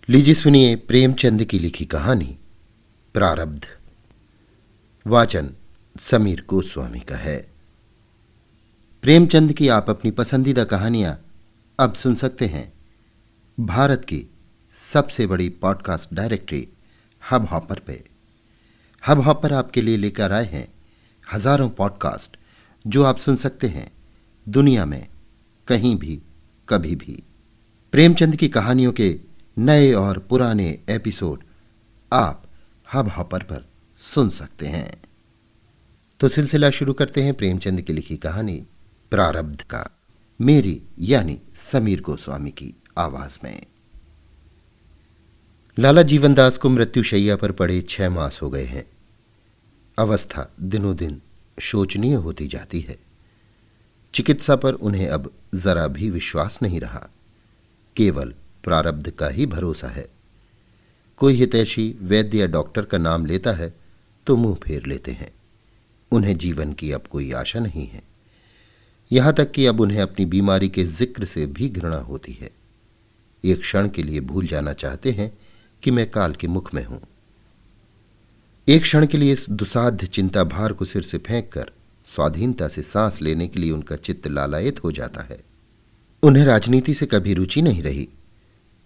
लीजिए सुनिए प्रेमचंद की लिखी कहानी प्रारब्ध। वाचन समीर गोस्वामी का है। प्रेमचंद की आप अपनी पसंदीदा कहानियां अब सुन सकते हैं भारत की सबसे बड़ी पॉडकास्ट डायरेक्टरी हब हॉपर पे। हब हॉपर आपके लिए लेकर आए हैं हजारों पॉडकास्ट जो आप सुन सकते हैं दुनिया में कहीं भी कभी भी। प्रेमचंद की कहानियों के नए और पुराने एपिसोड आप हब हॉपर पर सुन सकते हैं। तो सिलसिला शुरू करते हैं प्रेमचंद की लिखी कहानी प्रारब्ध का, मेरी यानी समीर गोस्वामी की आवाज में। लाला जीवनदास को मृत्युशैया पर पड़े 6 मास हो गए हैं। अवस्था दिनों दिन शोचनीय होती जाती है। चिकित्सा पर उन्हें अब जरा भी विश्वास नहीं रहा, केवल प्रारब्ध का ही भरोसा है। कोई हितैषी वैद्य या डॉक्टर का नाम लेता है तो मुंह फेर लेते हैं। उन्हें जीवन की अब कोई आशा नहीं है। यहां तक कि अब उन्हें अपनी बीमारी के जिक्र से भी घृणा होती है। एक क्षण के लिए भूल जाना चाहते हैं कि मैं काल के मुख में हूं। एक क्षण के लिए इस दुसाध्य चिंता भार को सिर से फेंक कर स्वाधीनता से सांस लेने के लिए उनका चित्त लालायित हो जाता है। उन्हें राजनीति से कभी रुचि नहीं रही,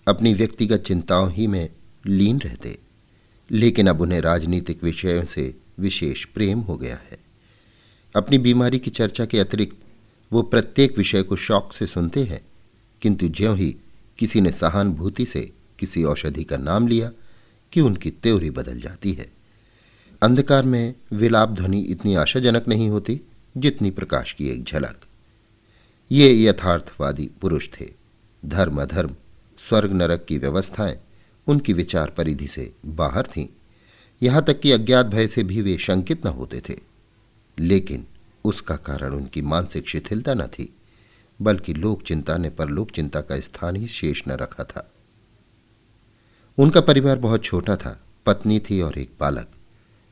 अपनी व्यक्तिगत चिंताओं ही में लीन रहते, लेकिन अब उन्हें राजनीतिक विषयों से विशेष प्रेम हो गया है। अपनी बीमारी की चर्चा के अतिरिक्त वो प्रत्येक विषय को शौक से सुनते हैं, किंतु ज्यों ही किसी ने सहानुभूति से किसी औषधि का नाम लिया कि उनकी त्योरी बदल जाती है। अंधकार में विलाप ध्वनि इतनी आशाजनक नहीं होती जितनी प्रकाश की एक झलक। ये यथार्थवादी पुरुष थे। धर्म अधर्म, स्वर्ग नरक की व्यवस्थाएं उनकी विचार परिधि से बाहर थीं। यहां तक कि अज्ञात भय से भी वे शंकित न होते थे, लेकिन उसका कारण उनकी मानसिक शिथिलता न थी, बल्कि लोक चिंता ने परलोक चिंता का स्थान ही शेष न रखा था। उनका परिवार बहुत छोटा था, पत्नी थी और एक बालक,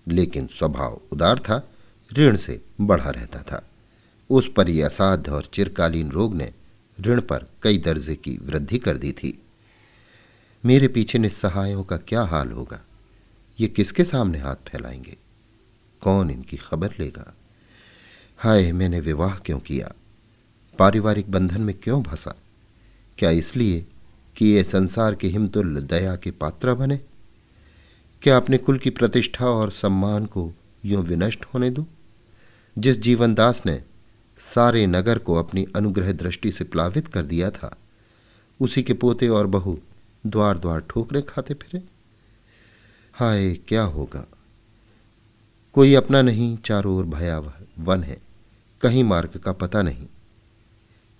लेकिन स्वभाव उदार था, ऋण से बढ़ा रहता था। उस पर यह असाध्य और चिरकालीन रोग ने ऋण पर कई दर्जे की वृद्धि कर दी थी। मेरे पीछे निस्सहायों का क्या हाल होगा? ये किसके सामने हाथ फैलाएंगे? कौन इनकी खबर लेगा? हाय, मैंने विवाह क्यों किया? पारिवारिक बंधन में क्यों फंसा? क्या इसलिए कि ये संसार के हिमतुल्य दया के पात्र बने? क्या अपने कुल की प्रतिष्ठा और सम्मान को यूं विनष्ट होने दूं? जिस जीवनदास ने सारे नगर को अपनी अनुग्रह दृष्टि से प्लावित कर दिया था, उसी के पोते और बहू द्वार द्वार ठोकरे खाते फिरे। हाय, क्या होगा? कोई अपना नहीं, चारों ओर भयावह वन है, कहीं मार्ग का पता नहीं।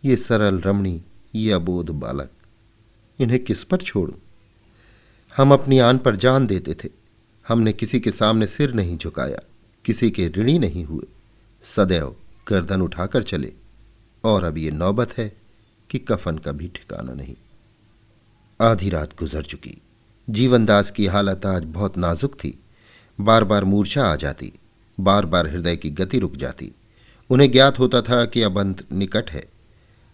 ये सरल रमणी, ये अबोध बालक, इन्हें किस पर छोड़ूं? हम अपनी आन पर जान देते थे। हमने किसी के सामने सिर नहीं झुकाया, किसी के ऋणी नहीं हुए, सदैव गर्दन उठाकर चले, और अब ये नौबत है कि कफन का भी ठिकाना नहीं। आधी रात गुजर चुकी। जीवनदास की हालत आज बहुत नाजुक थी। बार बार मूर्छा आ जाती, बार बार हृदय की गति रुक जाती। उन्हें ज्ञात होता था कि अब अंत निकट है।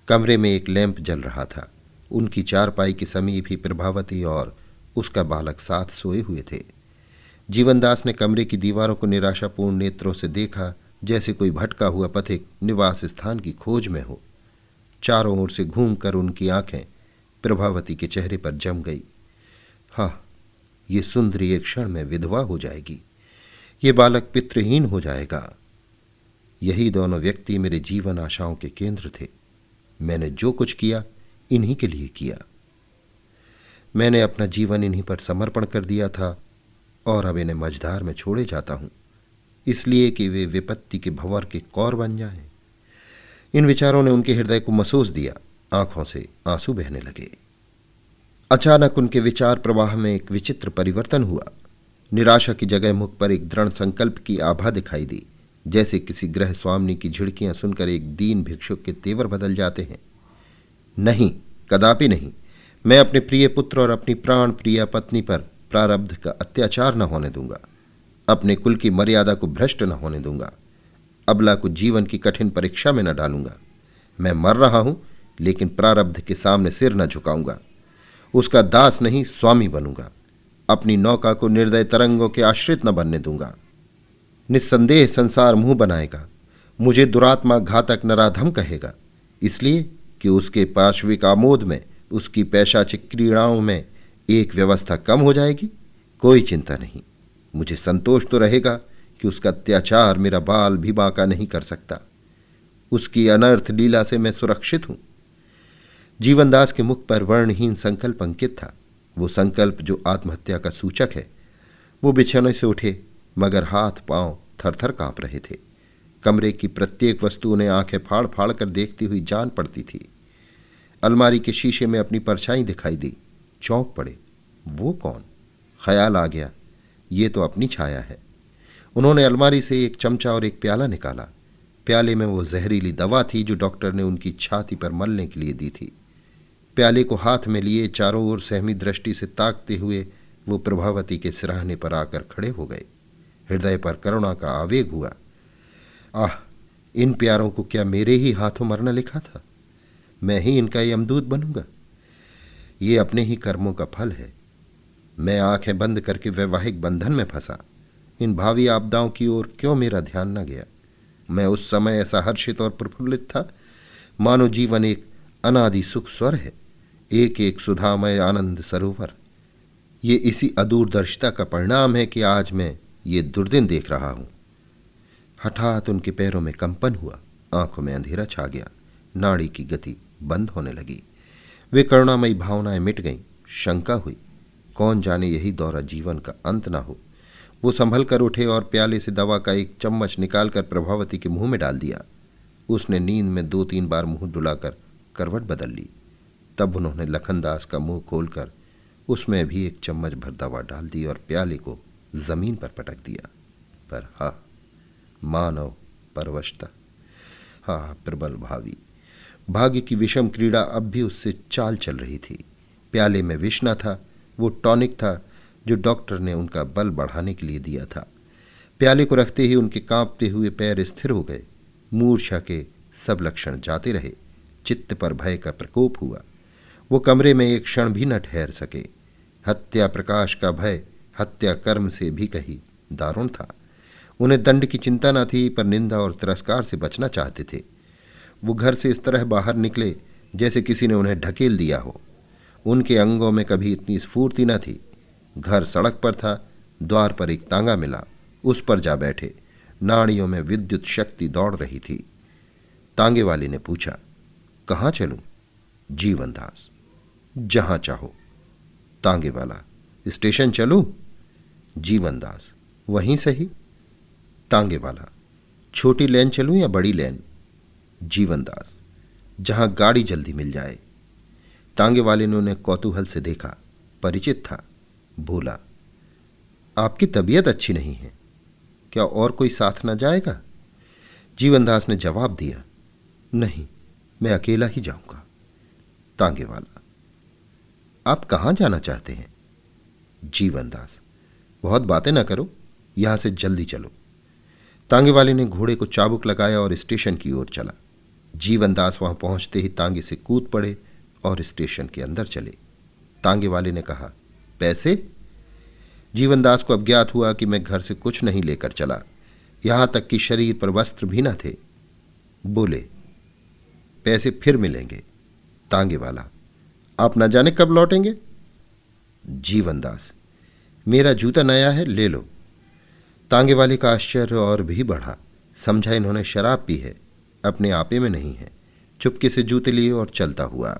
कमरे में एक लैंप जल रहा था। उनकी चारपाई के समीप ही प्रभावती और उसका बालक साथ सोए हुए थे। जीवनदास ने कमरे की दीवारों को निराशापूर्ण नेत्रों से देखा, जैसे कोई भटका हुआ पथिक निवास स्थान की खोज में हो। चारों ओर से घूमकर उनकी आंखें प्रभावती के चेहरे पर जम गई। हाँ, ये सुंदरी एक क्षण में विधवा हो जाएगी, ये बालक पितृहीन हो जाएगा। यही दोनों व्यक्ति मेरे जीवन आशाओं के केंद्र थे। मैंने जो कुछ किया इन्हीं के लिए किया। मैंने अपना जीवन इन्हीं पर समर्पण कर दिया था, और अब इन्हें मझधार में छोड़े जाता हूं, इसलिए कि वे विपत्ति के भंवर के कौर बन जाएं। इन विचारों ने उनके हृदय को मसोस दिया। आंखों से आंसू बहने लगे। अचानक उनके विचार प्रवाह में एक विचित्र परिवर्तन हुआ। निराशा की जगह मुख पर एक दृढ़ संकल्प की आभा दिखाई दी, जैसे किसी गृह स्वामिनी की झिड़कियां सुनकर एक दीन भिक्षुक के तेवर बदल जाते हैं। नहीं, कदापि नहीं। मैं अपने प्रिय पुत्र और अपनी प्राण प्रिया पत्नी पर प्रारब्ध का अत्याचार न होने दूंगा। अपने कुल की मर्यादा को भ्रष्ट न होने दूंगा। अबला को जीवन की कठिन परीक्षा में न डालूंगा। मैं मर रहा हूं, लेकिन प्रारब्ध के सामने सिर न झुकाऊंगा। उसका दास नहीं स्वामी बनूंगा। अपनी नौका को निर्दय तरंगों के आश्रित न बनने दूंगा। निस्संदेह संसार मुंह बनाएगा, मुझे दुरात्मा घातक नराधम कहेगा, इसलिए कि उसके पार्श्विक आमोद में, उसकी पैशाचिक क्रीड़ाओं में एक व्यवस्था कम हो जाएगी। कोई चिंता नहीं, मुझे संतोष तो रहेगा कि उसका अत्याचार मेरा बाल भी बांका नहीं कर सकता। उसकी अनर्थ लीला से मैं सुरक्षित हूं। जीवनदास के मुख पर वर्णहीन संकल्प अंकित था, वो संकल्प जो आत्महत्या का सूचक है। वो बिछौने से उठे, मगर हाथ पांव थरथर कांप रहे थे। कमरे की प्रत्येक वस्तु उन्हें आंखें फाड़ फाड़ कर देखती हुई जान पड़ती थी। अलमारी के शीशे में अपनी परछाई दिखाई दी। चौंक पड़े, वो कौन? ख्याल आ गया, ये तो अपनी छाया है। उन्होंने अलमारी से एक चमचा और एक प्याला निकाला। प्याले में वो जहरीली दवा थी जो डॉक्टर ने उनकी छाती पर मलने के लिए दी थी। प्याले को हाथ में लिए चारों ओर सहमी दृष्टि से ताकते हुए वो प्रभावती के सिरहाने पर आकर खड़े हो गए। हृदय पर करुणा का आवेग हुआ। आह, इन प्यारों को क्या मेरे ही हाथों मरना लिखा था? मैं ही इनका यमदूत बनूंगा? ये अपने ही कर्मों का फल है। मैं आंखें बंद करके वैवाहिक बंधन में फंसा। इन भावी आपदाओं की ओर क्यों मेरा ध्यान न गया? मैं उस समय ऐसा हर्षित और प्रफुल्लित था, मानो जीवन एक अनादि सुख स्वर है, एक एक सुधामय आनंद सरोवर। ये इसी अदूरदर्शिता का परिणाम है कि आज मैं ये दुर्दिन देख रहा हूं। हठात उनके पैरों में कंपन हुआ, आंखों में अंधेरा छा गया, नाड़ी की गति बंद होने लगी। वे करुणामयी भावनाएं मिट गईं। शंका हुई, कौन जाने यही दौरा जीवन का अंत ना हो। वो संभल कर उठे और प्याले से दवा का एक चम्मच निकालकर प्रभावती के मुंह में डाल दिया। उसने नींद में 2-3 बार मुंह डुलाकर करवट बदल ली। तब उन्होंने लखनदास का मुंह खोलकर उसमें भी एक चम्मच भर दवा डाल दी और प्याले को जमीन पर पटक दिया। पर हा, मानव परवशता, हा प्रबल भावी। भाग्य की विषम क्रीड़ा अब भी उससे चाल चल रही थी। प्याले में विष न था, वो टॉनिक था जो डॉक्टर ने उनका बल बढ़ाने के लिए दिया था। प्याले को रखते ही उनके कांपते हुए पैर स्थिर हो गए। मूर्छा के सब लक्षण जाते रहे। चित्त पर भय का प्रकोप हुआ। वो कमरे में एक क्षण भी न ठहर सके। हत्या प्रकाश का भय हत्या कर्म से भी कहीं दारुण था। उन्हें दंड की चिंता न थी, पर निंदा और तिरस्कार से बचना चाहते थे। वो घर से इस तरह बाहर निकले जैसे किसी ने उन्हें ढकेल दिया हो। उनके अंगों में कभी इतनी स्फूर्ति न थी। घर सड़क पर था, द्वार पर एक तांगा मिला, उस पर जा बैठे। नाड़ियों में विद्युत शक्ति दौड़ रही थी। तांगे वाले ने पूछा, कहाँ चलूं? जीवनदास, जहां चाहो। तांगे वाला, स्टेशन चलूं? जीवनदास, वहीं सही। तांगे वाला, छोटी लेन चलूं या बड़ी लेन? जीवनदास, जहां गाड़ी जल्दी मिल जाए। तांगे वाले ने उन्हें कौतूहल से देखा, परिचित था। बोला, आपकी तबीयत अच्छी नहीं है, क्या और कोई साथ न जाएगा? जीवनदास ने जवाब दिया, नहीं, मैं अकेला ही जाऊंगा। तांगे वाला, आप कहां जाना चाहते हैं? जीवनदास, बहुत बातें ना करो, यहां से जल्दी चलो। तांगे वाले ने घोड़े को चाबुक लगाया और स्टेशन की ओर चला। जीवनदास वहां पहुंचते ही तांगे से कूद पड़े और स्टेशन के अंदर चले। तांगे वाले ने कहा, पैसे? जीवनदास को अब ज्ञात हुआ कि मैं घर से कुछ नहीं लेकर चला, यहां तक कि शरीर पर वस्त्र भी न थे। बोले, पैसे फिर मिलेंगे। तांगे वाला, आप न जाने कब लौटेंगे? जीवनदास, मेरा जूता नया है, ले लो। तांगे वाले का आश्चर्य और भी बढ़ा। समझा इन्होंने शराब पी है, अपने आपे में नहीं है। चुपके से जूते लिए और चलता हुआ।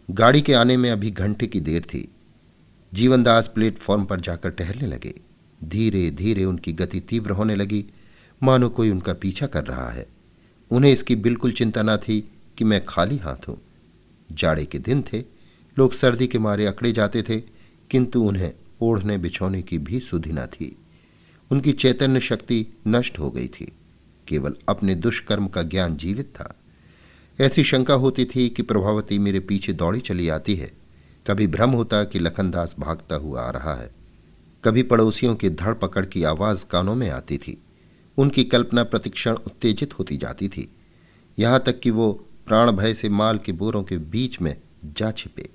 गाड़ी के आने में अभी घंटे की देर थी। जीवनदास प्लेटफॉर्म पर जाकर टहलने लगे। धीरे धीरे उनकी गति तीव्र होने लगी, मानो कोई उनका पीछा कर रहा है। उन्हें इसकी बिल्कुल चिंता न थी कि मैं खाली हाथ हूं। जाड़े के दिन थे, लोग सर्दी के मारे अकड़े जाते थे, किंतु उन्हें ओढ़ने बिछौने की भी सुधि न थी। उनकी चैतन्य शक्ति नष्ट हो गई थी, केवल अपने दुष्कर्म का ज्ञान जीवित था। ऐसी शंका होती थी कि प्रभावती मेरे पीछे दौड़ी चली आती है। कभी भ्रम होता कि लखनदास भागता हुआ आ रहा है, कभी पड़ोसियों की धड़ पकड़ की आवाज कानों में आती थी। उनकी कल्पना प्रतिक्षण उत्तेजित होती जाती थी, यहां तक कि वो प्राण भय से माल के बोरों के बीच में जा छिपे।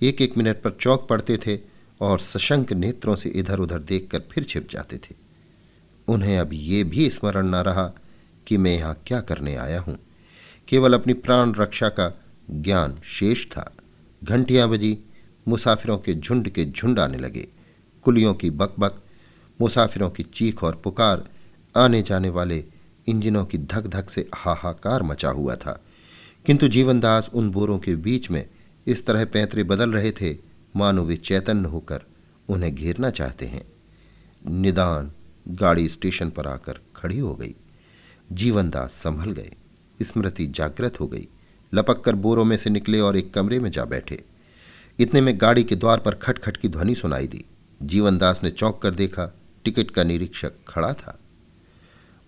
एक एक मिनट पर चौंक पड़ते थे और सशंक नेत्रों से इधर उधर देखकर फिर छिप जाते थे। उन्हें अब ये भी स्मरण न रहा कि मैं यहां क्या करने आया हूं। केवल अपनी प्राण रक्षा का ज्ञान शेष था। घंटियां बजी, मुसाफिरों के झुंड आने लगे। कुलियों की बकबक, मुसाफिरों की चीख और पुकार, आने जाने वाले इंजनों की धक धक से हाहाकार मचा हुआ था। किंतु जीवनदास उन बोरों के बीच में इस तरह पैंतरे बदल रहे थे मानो वे चैतन्य होकर उन्हें घेरना चाहते हैं। निदान गाड़ी स्टेशन पर आकर खड़ी हो गई। जीवनदास संभल गए। स्मृति जागृत हो गई। लपक कर बोरों में से निकले और एक कमरे में जा बैठे। इतने में गाड़ी के द्वार पर खटखट की ध्वनि सुनाई दी। जीवनदास ने चौंक कर देखा, टिकट का निरीक्षक खड़ा था।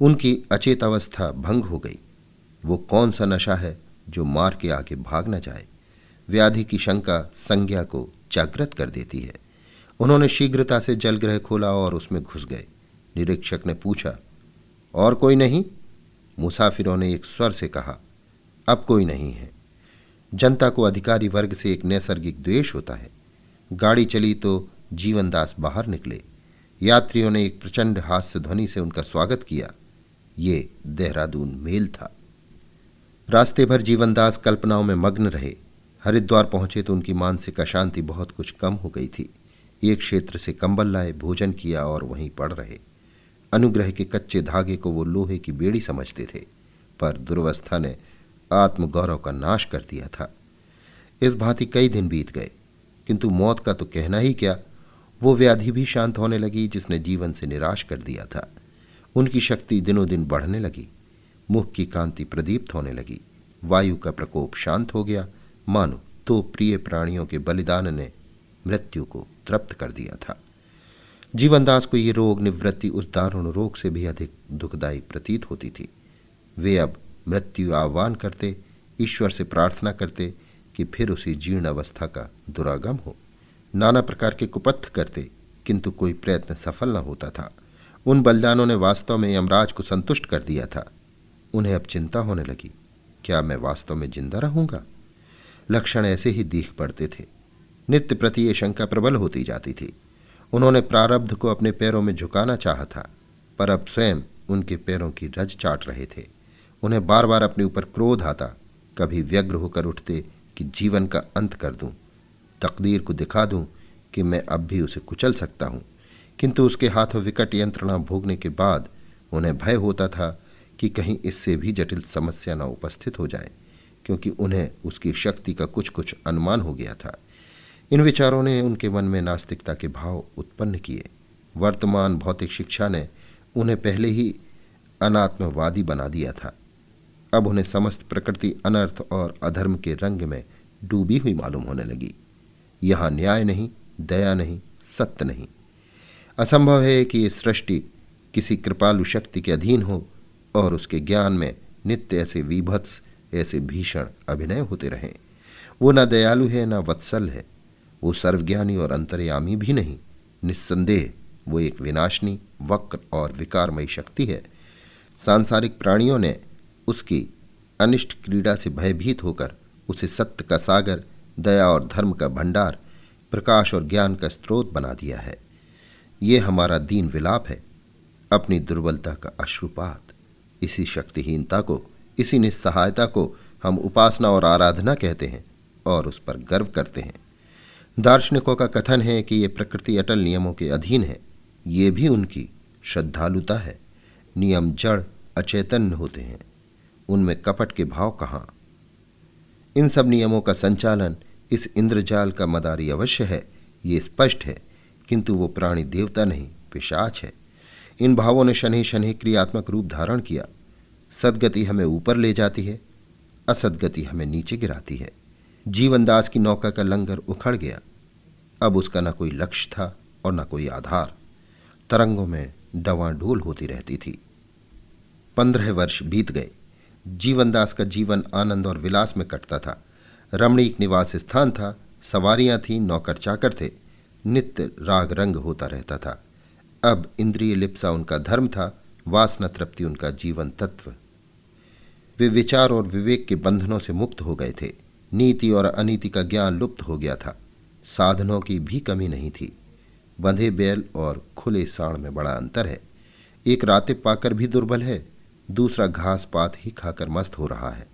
उनकी अचेत अवस्था भंग हो गई। वो कौन सा नशा है जो मार के आगे भाग न जाए। व्याधि की शंका संज्ञा को जागृत कर देती है। उन्होंने शीघ्रता से जलगृह खोला और उसमें घुस गए। निरीक्षक ने पूछा, और कोई नहीं? मुसाफिरों ने एक स्वर से कहा, अब कोई नहीं है। जनता को अधिकारी वर्ग से एक नैसर्गिक द्वेष होता है। गाड़ी चली तो जीवनदास बाहर निकले। यात्रियों ने एक प्रचंड हास्य ध्वनि से उनका स्वागत किया। ये देहरादून मेल था। रास्ते भर जीवनदास कल्पनाओं में मग्न रहे। हरिद्वार पहुंचे तो उनकी मानसिक अशांति बहुत कुछ कम हो गई थी। एक क्षेत्र से कंबल लाए, भोजन किया और वहीं पड़ रहे। अनुग्रह के कच्चे धागे को वो लोहे की बेड़ी समझते थे, पर दुर्वस्था ने आत्मगौरव का नाश कर दिया था। इस भांति कई दिन बीत गए, किंतु मौत का तो कहना ही क्या। वो व्याधि भी शांत होने लगी जिसने जीवन से निराश कर दिया था। उनकी शक्ति दिनों दिन बढ़ने लगी। मुख की कांति प्रदीप्त होने लगी। वायु का प्रकोप शांत हो गया, मानो तो प्रिय प्राणियों के बलिदान ने मृत्यु को तृप्त कर दिया था। जीवनदास को ये रोग निवृत्ति उस दारुण रोग से भी अधिक दुखदायी प्रतीत होती थी। वे अब मृत्यु आह्वान करते, ईश्वर से प्रार्थना करते कि फिर उसी जीर्ण अवस्था का दुरागम हो। नाना प्रकार के कुपथ करते, किंतु कोई प्रयत्न सफल न होता था। उन बलिदानों ने वास्तव में यमराज को संतुष्ट कर दिया था। उन्हें अब चिंता होने लगी, क्या मैं वास्तव में जिंदा रहूंगा? लक्षण ऐसे ही दीख पड़ते थे। नित्य प्रति ये शंका प्रबल होती जाती थी। उन्होंने प्रारब्ध को अपने पैरों में झुकाना चाहा था, पर अब स्वयं उनके पैरों की रज चाट रहे थे। उन्हें बार बार अपने ऊपर क्रोध आता। कभी व्यग्र होकर उठते कि जीवन का अंत कर दूं, तकदीर को दिखा दूं कि मैं अब भी उसे कुचल सकता हूं। किंतु उसके हाथों विकट यंत्रणा भोगने के बाद उन्हें भय होता था कि कहीं इससे भी जटिल समस्या न उपस्थित हो जाए, क्योंकि उन्हें उसकी शक्ति का कुछ कुछ अनुमान हो गया था। इन विचारों ने उनके मन में नास्तिकता के भाव उत्पन्न किए। वर्तमान भौतिक शिक्षा ने उन्हें पहले ही अनात्मवादी बना दिया था। अब उन्हें समस्त प्रकृति अनर्थ और अधर्म के रंग में डूबी हुई मालूम होने लगी। यहाँ न्याय नहीं, दया नहीं, सत्य नहीं। असंभव है कि ये सृष्टि किसी कृपालु शक्ति के अधीन हो और उसके ज्ञान में नित्य ऐसे विभत्स, ऐसे भीषण अभिनय होते रहें। वो न दयालु है, न वत्सल है। वो सर्वज्ञानी और अंतर्यामी भी नहीं। निस्संदेह वो एक विनाशनी, वक्र और विकारमयी शक्ति है। सांसारिक प्राणियों ने उसकी अनिष्ट क्रीड़ा से भयभीत होकर उसे सत्य का सागर, दया और धर्म का भंडार, प्रकाश और ज्ञान का स्रोत बना दिया है। ये हमारा दीन विलाप है, अपनी दुर्बलता का अश्रुपात। इसी शक्तिहीनता को, इसी निस्सहायता को हम उपासना और आराधना कहते हैं और उस पर गर्व करते हैं। दार्शनिकों का कथन है कि ये प्रकृति अटल नियमों के अधीन है। ये भी उनकी श्रद्धालुता है। नियम जड़, अचैतन्य होते हैं, उनमें कपट के भाव कहाँ। इन सब नियमों का संचालन इस इंद्रजाल का मदारी अवश्य है, ये स्पष्ट है, किंतु वो प्राणी देवता नहीं, पिशाच है। इन भावों ने शनि शनि क्रियात्मक रूप धारण किया। सद्गति हमें ऊपर ले जाती है, असद्गति हमें नीचे गिराती है। जीवनदास की नौका का लंगर उखड़ गया। अब उसका न कोई लक्ष्य था और न कोई आधार। तरंगों में डवाडोल होती रहती थी। 15 वर्ष बीत गए। जीवनदास का जीवन आनंद और विलास में कटता था। रमणीक निवास स्थान था, सवारियां थीं, नौकर चाकर थे, नित्य राग रंग होता रहता था। अब इंद्रिय लिप्सा उनका धर्म था, वासना तृप्ति उनका जीवन तत्व। वे विचार और विवेक के बंधनों से मुक्त हो गए थे। नीति और अनीति का ज्ञान लुप्त हो गया था। साधनों की भी कमी नहीं थी। बंधे बैल और खुले साण में बड़ा अंतर है। एक रातें पाकर भी दुर्बल है, दूसरा घास पात ही खाकर मस्त हो रहा है।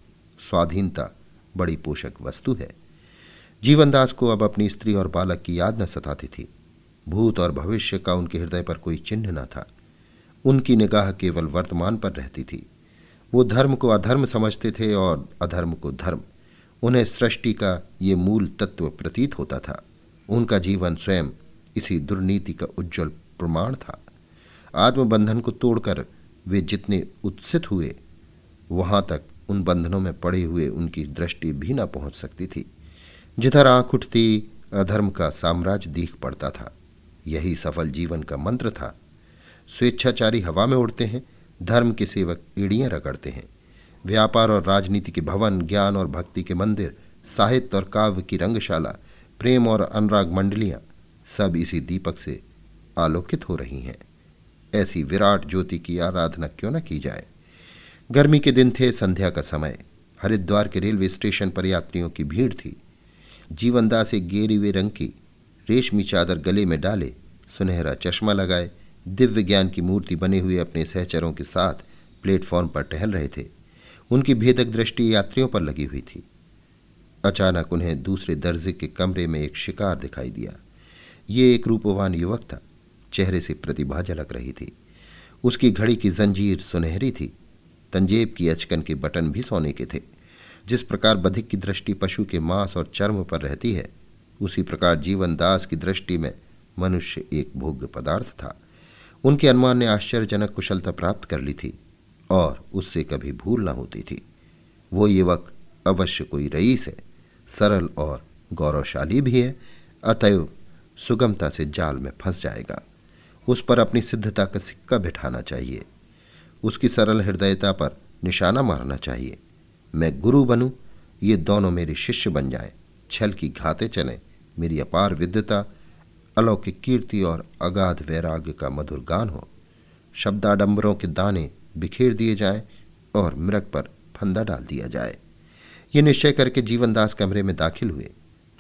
स्वाधीनता बड़ी पोषक वस्तु है। जीवनदास को अब अपनी स्त्री और बालक की याद न सताती थी। भूत और भविष्य का उनके हृदय पर कोई चिन्ह न था। उनकी निगाह केवल वर्तमान पर रहती थी। वो धर्म को अधर्म समझते थे और अधर्म को धर्म। उन्हें सृष्टि का ये मूल तत्व प्रतीत होता था। उनका जीवन स्वयं इसी दुर्नीति का उज्जवल प्रमाण था। आत्मबंधन को तोड़कर वे जितने उत्सित हुए, वहां तक उन बंधनों में पड़े हुए उनकी दृष्टि भी न पहुंच सकती थी। जिधर आंख उठती अधर्म का साम्राज्य दीख पड़ता था। यही सफल जीवन का मंत्र था। स्वेच्छाचारी हवा में उड़ते हैं, धर्म के सेवक एड़ियां रगड़ते हैं। व्यापार और राजनीति के भवन, ज्ञान और भक्ति के मंदिर, साहित्य और काव्य की रंगशाला, प्रेम और अनुराग मंडलियां सब इसी दीपक से आलोकित हो रही हैं। ऐसी विराट ज्योति की आराधना क्यों न की जाए। गर्मी के दिन थे, संध्या का समय। हरिद्वार के रेलवे स्टेशन पर यात्रियों की भीड़ थी। जीवनदास एक गेरीवे रंग की रेशमी चादर गले में डाले, सुनहरा चश्मा लगाए, दिव्य ज्ञान की मूर्ति बने हुए अपने सहचरों के साथ प्लेटफॉर्म पर टहल रहे थे। उनकी भेदक दृष्टि यात्रियों पर लगी हुई थी। अचानक उन्हें दूसरे दर्जे के कमरे में एक शिकार दिखाई दिया। ये एक रूपवान युवक था। चेहरे से प्रतिभा झलक रही थी। उसकी घड़ी की जंजीर सुनहरी थी। तंजेब की अचकन के बटन भी सोने के थे। जिस प्रकार बधिक की दृष्टि पशु के मांस और चर्म पर रहती है, उसी प्रकार जीवनदास की दृष्टि में मनुष्य एक भोग्य पदार्थ था। उनके अनुमान ने आश्चर्यजनक कुशलता प्राप्त कर ली थी और उससे कभी भूल न होती थी। वो युवक अवश्य कोई रईस है, सरल और गौरवशाली भी है, अतएव सुगमता से जाल में फंस जाएगा। उस पर अपनी सिद्धता का सिक्का बिठाना चाहिए। उसकी सरल हृदयता पर निशाना मारना चाहिए। मैं गुरु बनूं, ये दोनों मेरे शिष्य बन जाएं। छल की घाते चलें। मेरी अपार विद्वता, अलौकिक कीर्ति और अगाध वैराग्य का मधुर गान हो। शब्दाडंबरों के दाने बिखेर दिए जाएं और मृग पर फंदा डाल दिया जाए। ये निश्चय करके जीवनदास कमरे में दाखिल हुए।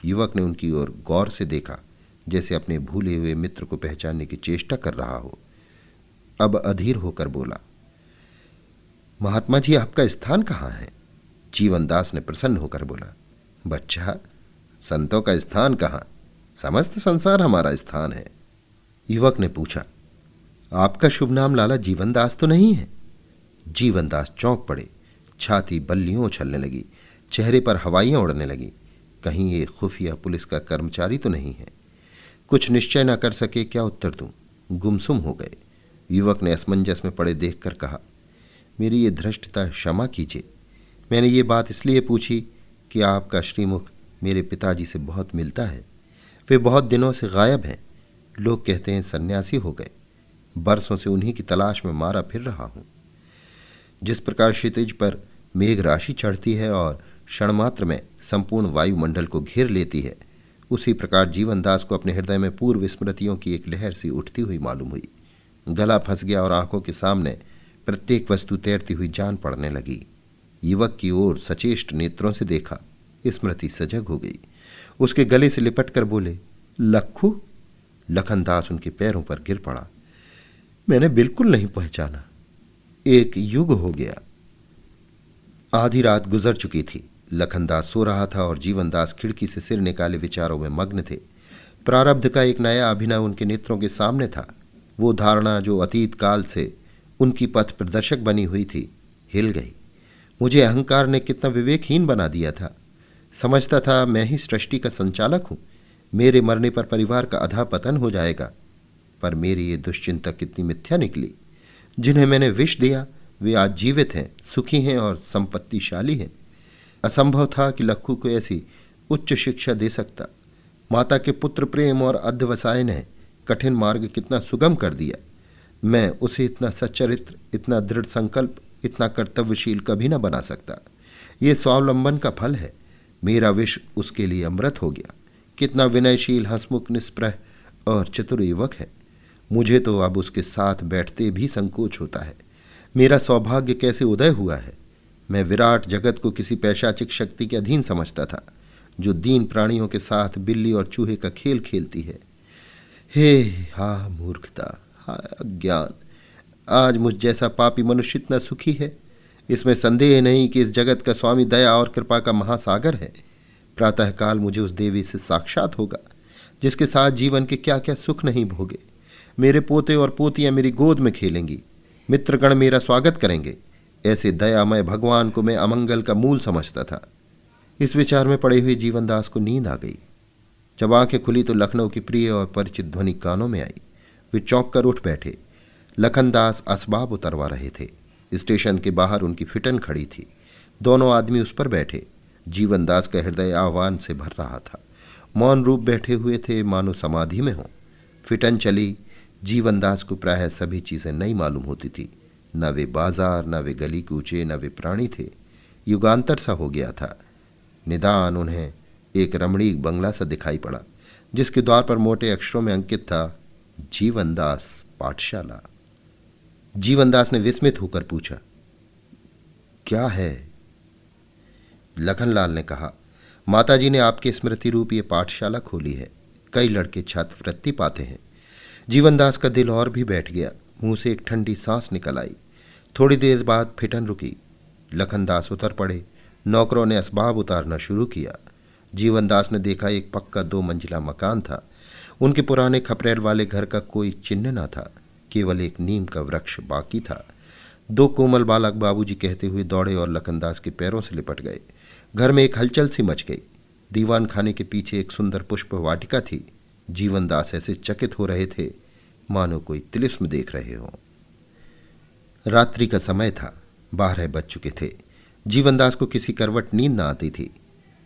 युवक ने उनकी ओर गौर से देखा, जैसे अपने भूले हुए मित्र को पहचानने की चेष्टा कर रहा हो। अब अधीर होकर बोला, महात्मा जी, आपका स्थान कहाँ है? जीवनदास ने प्रसन्न होकर बोला, बच्चा, संतों का स्थान कहाँ, समस्त संसार हमारा स्थान है। युवक ने पूछा, आपका शुभ नाम लाला जीवनदास तो नहीं है? जीवनदास चौंक पड़े। छाती बल्लियों उछलने लगी, चेहरे पर हवाइयां उड़ने लगी। कहीं ये खुफिया पुलिस का कर्मचारी तो नहीं है? कुछ निश्चय न कर सके क्या उत्तर दूं, गुमसुम हो गए। युवक ने असमंजस में पड़े देखकर कहा, मेरी ये धृष्टता क्षमा कीजिए। मैंने ये बात इसलिए पूछी कि आपका श्रीमुख मेरे पिताजी से बहुत मिलता है। वे बहुत दिनों से गायब हैं। लोग कहते हैं सन्यासी हो गए। बरसों से उन्हीं की तलाश में मारा फिर रहा हूं। जिस प्रकार क्षितिज पर मेघ राशि चढ़ती है और क्षणमात्र में संपूर्ण वायुमंडल को घेर लेती है, उसी प्रकार जीवनदास को अपने हृदय में पूर्व स्मृतियों की एक लहर सी उठती हुई मालूम हुई। गला फंस गया और आंखों के सामने प्रत्येक वस्तु तैरती हुई जान पड़ने लगी। युवक की ओर सचेष्ट नेत्रों से देखा। स्मृति सजग हो गई। उसके गले से लिपट कर बोले, लखू। लखनदास उनके पैरों पर गिर पड़ा। मैंने बिल्कुल नहीं पहचाना। एक युग हो गया। आधी रात गुजर चुकी थी। लखनदास सो रहा था और जीवनदास खिड़की से सिर निकाले विचारों में मग्न थे। प्रारब्ध का एक नया अभिनय उनके नेत्रों के सामने था। वो धारणा जो अतीत काल से उनकी पथ प्रदर्शक बनी हुई थी, हिल गई। मुझे अहंकार ने कितना विवेकहीन बना दिया था। समझता था मैं ही सृष्टि का संचालक हूं। मेरे मरने पर परिवार का अधा पतन हो जाएगा। पर मेरी ये दुश्चिंता कितनी मिथ्या निकली। जिन्हें मैंने विष दिया वे आज जीवित हैं, सुखी हैं और संपत्तिशाली हैं। असंभव था कि लक्खू को ऐसी उच्च शिक्षा दे सकता। माता के पुत्र प्रेम और अध्यवसाय ने कठिन मार्ग कितना सुगम कर दिया। मैं उसे इतना सच्चरित्र, इतना दृढ़ संकल्प, इतना कर्तव्यशील कभी न बना सकता। ये स्वावलंबन का फल है। मेरा विष उसके लिए अमृत हो गया। कितना विनयशील, हंसमुख, निष्प्रह और चतुर युवक है। मुझे तो अब उसके साथ बैठते भी संकोच होता है। मेरा सौभाग्य कैसे उदय हुआ है। मैं विराट जगत को किसी पैशाचिक शक्ति के अधीन समझता था, जो दीन प्राणियों के साथ बिल्ली और चूहे का खेल खेलती है। हे हा मूर्खता, हा अज्ञान! आज मुझ जैसा पापी मनुष्य इतना सुखी है, इसमें संदेह नहीं कि इस जगत का स्वामी दया और कृपा का महासागर है। प्रातःकाल मुझे उस देवी से साक्षात होगा जिसके साथ जीवन के क्या क्या सुख नहीं भोगे। मेरे पोते और पोतियां मेरी गोद में खेलेंगी, मित्रगण मेरा स्वागत करेंगे। ऐसे दयामय भगवान को मैं अमंगल का मूल समझता था। इस विचार में पड़े हुए जीवनदास को नींद आ गई। जब आंखें खुली तो लखनऊ की प्रिय और परिचित ध्वनि कानों में आई। वे चौंक कर उठ बैठे। लखनदास असबाब उतरवा रहे थे। स्टेशन के बाहर उनकी फिटन खड़ी थी। दोनों आदमी उस पर बैठे। जीवनदास का हृदय आह्वान से भर रहा था। मौन रूप बैठे हुए थे, मानो समाधि में हों। फिटन चली। जीवनदास को प्रायः सभी चीजें नई मालूम होती थी। न वे बाजार, न वे गली कूचे, न वे प्राणी थे। युगांतर सा हो गया था। निदान उन्हें एक रमणीक बंगला सा दिखाई पड़ा, जिसके द्वार पर मोटे अक्षरों में अंकित था, जीवनदास पाठशाला। जीवनदास ने विस्मित होकर पूछा, क्या है? लखनलाल ने कहा, माताजी ने आपके स्मृति रूप ये पाठशाला खोली है। कई लड़के छात्रवृत्ति पाते हैं। जीवनदास का दिल और भी बैठ गया। मुंह से एक ठंडी सांस निकल आई। थोड़ी देर बाद फिटन रुकी। लखनदास उतर पड़े। नौकरों ने असबाब उतारना शुरू किया। जीवनदास ने देखा एक पक्का 2 मंजिला मकान था। उनके पुराने खपरेल वाले घर का कोई चिन्ह न था, केवल एक नीम का वृक्ष बाकी था। 2 कोमल बालक बाबूजी कहते हुए दौड़े और लखनदास के पैरों से लिपट गए। घर में एक हलचल सी मच गई। दीवान खाने के पीछे एक सुंदर पुष्प वाटिका थी। जीवनदास ऐसे चकित हो रहे थे मानो कोई तिलिस्म देख रहे हों। रात्रि का समय था। 12 बज चुके थे। जीवनदास को किसी करवट नींद न आती थी।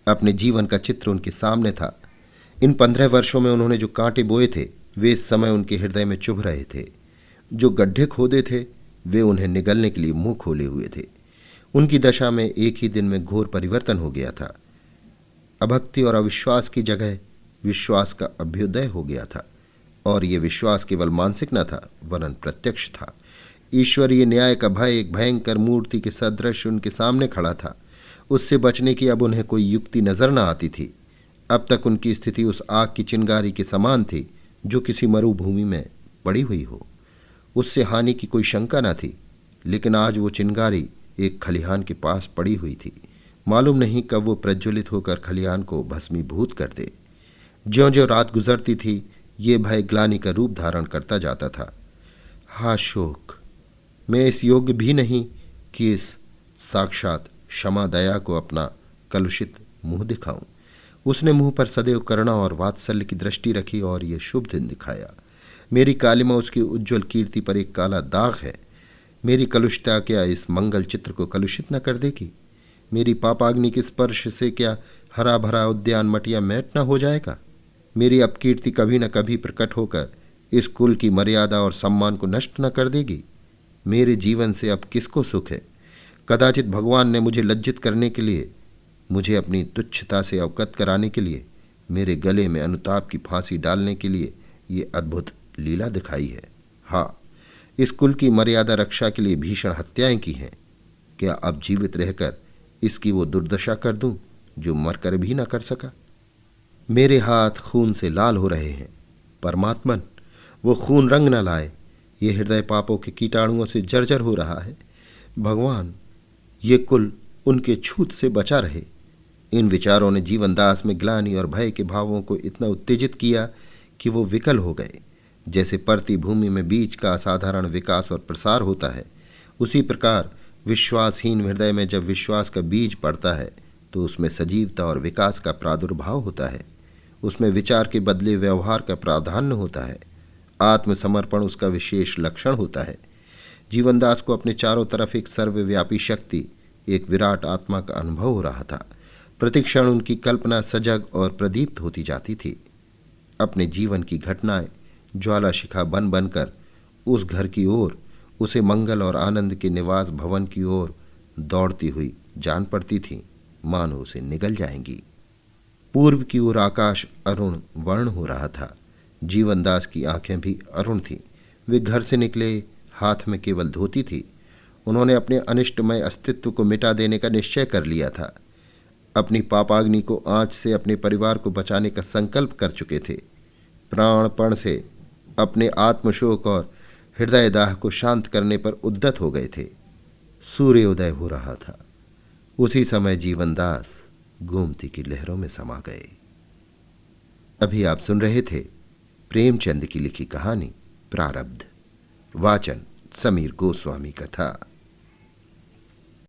अपने जीवन का चित्र उनके सामने था। इन 15 वर्षों में उन्होंने जो कांटे बोए थे, वे इस समय उनके हृदय में चुभ रहे थे। जो गड्ढे खोदे थे, वे उन्हें निगलने के लिए मुंह खोले हुए थे। उनकी दशा में एक ही दिन में घोर परिवर्तन हो गया था। अभक्ति और अविश्वास की जगह विश्वास का अभ्युदय हो गया था। और ये विश्वास केवल मानसिक न था, वरन प्रत्यक्ष था। ईश्वरीय न्याय का भय एक भयंकर मूर्ति के सदृश उनके सामने खड़ा था। उससे बचने की अब उन्हें कोई युक्ति नजर न आती थी। अब तक उनकी स्थिति उस आग की चिंगारी के समान थी जो किसी मरुभूमि में पड़ी हुई हो। उससे हानि की कोई शंका न थी, लेकिन आज वो चिंगारी एक खलिहान के पास पड़ी हुई थी। मालूम नहीं कब वो प्रज्वलित होकर खलिहान को भस्मीभूत कर दे। ज्यों-ज्यों रात गुजरती थी, ये भय ग्लानि का रूप धारण करता जाता था। हा शोक! मैं इस योग्य भी नहीं कि इस साक्षात क्षमा दया को अपना कलुषित मुंह दिखाऊं। उसने मुंह पर सदैव करुणा और वात्सल्य की दृष्टि रखी और ये शुभ दिन दिखाया। मेरी कालिमा उसकी उज्ज्वल कीर्ति पर एक काला दाग है। मेरी कलुषता क्या इस मंगल चित्र को कलुषित न कर देगी? मेरी पापाग्नि के स्पर्श से क्या हरा भरा उद्यान मटिया मैट न हो जाएगा? मेरी अपकीर्ति कभी न कभी प्रकट होकर इस कुल की मर्यादा और सम्मान को नष्ट न कर देगी? मेरे जीवन से अब किसको सुख है? कदाचित भगवान ने मुझे लज्जित करने के लिए, मुझे अपनी तुच्छता से अवगत कराने के लिए, मेरे गले में अनुताप की फांसी डालने के लिए ये अद्भुत लीला दिखाई है। हाँ, इस कुल की मर्यादा रक्षा के लिए भीषण हत्याएं की हैं। क्या अब जीवित रहकर इसकी वो दुर्दशा कर दूं जो मरकर भी न कर सका? मेरे हाथ खून से लाल हो रहे हैं। परमात्मन, वो खून रंग न लाए। ये हृदय पापों के कीटाणुओं से जर्जर हो रहा है। भगवान, ये कुल उनके छूत से बचा रहे। इन विचारों ने जीवनदास में ग्लानि और भय के भावों को इतना उत्तेजित किया कि वो विकल हो गए। जैसे परती भूमि में बीज का असाधारण विकास और प्रसार होता है, उसी प्रकार विश्वासहीन हृदय में जब विश्वास का बीज पड़ता है तो उसमें सजीवता और विकास का प्रादुर्भाव होता है। उसमें विचार के बदले व्यवहार का प्राधान्य होता है। आत्मसमर्पण उसका विशेष लक्षण होता है। जीवनदास को अपने चारों तरफ एक सर्वव्यापी शक्ति, एक विराट आत्मा का अनुभव हो रहा था। प्रतिक्षण उनकी कल्पना सजग और प्रदीप्त होती जाती थी। अपने जीवन की घटनाएं ज्वाला शिखा बन बनकर उस घर की ओर, उसे मंगल और आनंद के निवास भवन की ओर दौड़ती हुई जान पड़ती थी, मानो उसे निगल जाएंगी। पूर्व की ओर आकाश अरुण वर्ण हो रहा था। जीवनदास की आंखें भी अरुण थीं। वे घर से निकले, हाथ में केवल धोती थी। उन्होंने अपने अनिष्टमय अस्तित्व को मिटा देने का निश्चय कर लिया था। अपनी पापाग्नि को आंच से अपने परिवार को बचाने का संकल्प कर चुके थे। प्राणपण से अपने आत्मशोक और हृदयदाह को शांत करने पर उद्यत हो गए थे। सूर्योदय हो रहा था। उसी समय जीवनदास गोमती की लहरों में समा गए। अभी आप सुन रहे थे प्रेमचंद की लिखी कहानी प्रारब्ध। वाचन समीर गोस्वामी का था।